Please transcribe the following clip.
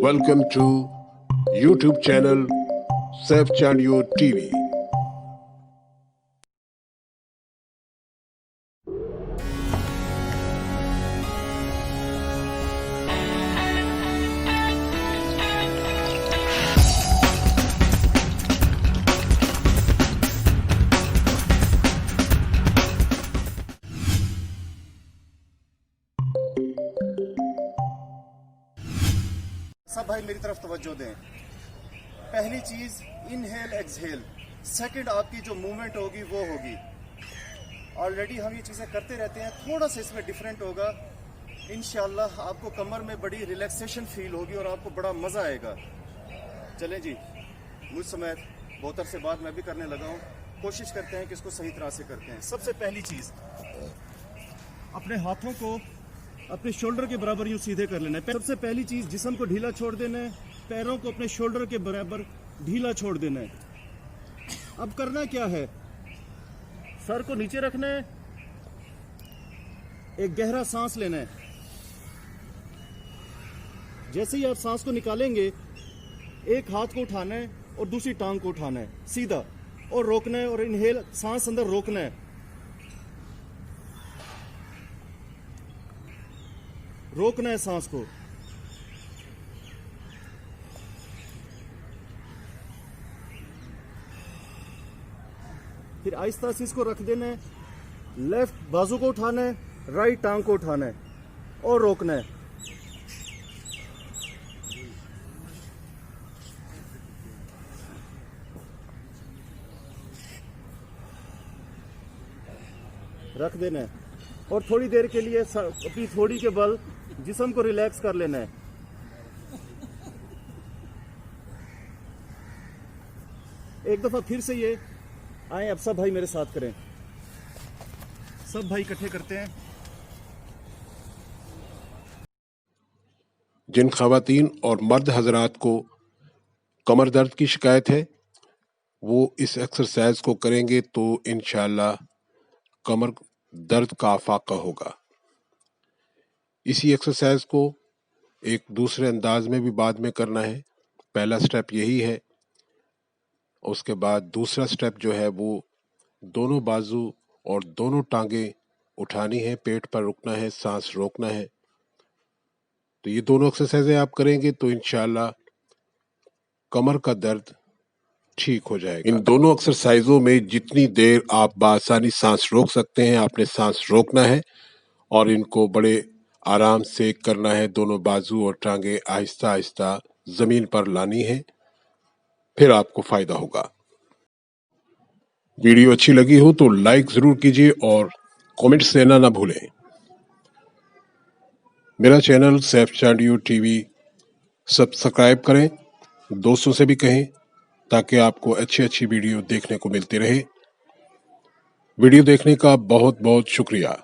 Welcome to YouTube channel Saif Chandio TV. सब भाई मेरी तरफ तवज्जो दें। पहली चीज इनहेल एक्सहेल, सेकंड आपकी जो मूवमेंट होगी वो होगी। ऑलरेडी हम ये चीजें करते रहते हैं, थोड़ा सा इसमें डिफरेंट होगा। इंशाल्लाह आपको कमर में बड़ी रिलैक्सेशन फील होगी और आपको बड़ा मजा आएगा। चलें जी, मुझ समेत बहुत अरसे बाद मैं भी करने लगा हूँ। कोशिश करते हैं कि इसको सही तरह से करते हैं। सबसे पहली चीज, अपने हाथों को अपने शोल्डर के बराबर यूं सीधे कर लेना है। सबसे पहली चीज, जिस्म को ढीला छोड़ देना है, पैरों को अपने शोल्डर के बराबर ढीला छोड़ देना है। अब करना क्या है, सर को नीचे रखना है, एक गहरा सांस लेना है। जैसे ही आप सांस को निकालेंगे, एक हाथ को उठाना है और दूसरी टांग को उठाना है सीधा, और रोकना है, और इनहेल सांस अंदर रोकना है। रोकना है सांस को। फिर आहिस्ता से इसको रख देना है। लेफ्ट बाजू को उठाना है, राइट टांग को उठाना है और रोकना है। रख देना है और थोड़ी देर के लिए अपनी थोड़ी के बल जिस्म को रिलैक्स कर लेना है। एक दफा फिर से ये आए, अब सब भाई मेरे साथ करें। सब भाई इकट्ठे करते हैं। जिन खवातीन और मर्द हजरात को कमर दर्द की शिकायत है, वो इस एक्सरसाइज को करेंगे तो इंशाल्लाह कमर दर्द का आफाका होगा। इसी एक्सरसाइज को एक दूसरे अंदाज में भी बाद में करना है। पहला स्टेप यही है। उसके बाद दूसरा स्टेप जो है वो दोनों बाजू और दोनों टांगे उठानी है, पेट पर रुकना है, सांस रोकना है। तो ये दोनों एक्सरसाइजें आप करेंगे तो इंशाल्लाह कमर का दर्द ठीक हो जाएगा। इन दोनों एक्सरसाइजों में जितनी देर आप बासानी सांस रोक सकते हैं, आपने सांस रोकना है और इनको बड़े आराम से करना है। दोनों बाजू और टांगे आहिस्ता आहिस्ता जमीन पर लानी है, फिर आपको फायदा होगा। वीडियो अच्छी लगी हो तो लाइक जरूर कीजिए और कमेंट्स देना ना भूलें। मेरा channel Saif Chandio TV subscribe करें, दोस्तों से भी कहें ताकि आपको अच्छी अच्छी वीडियो देखने को मिलती रहे। वीडियो देखने का बहुत बहुत शुक्रिया।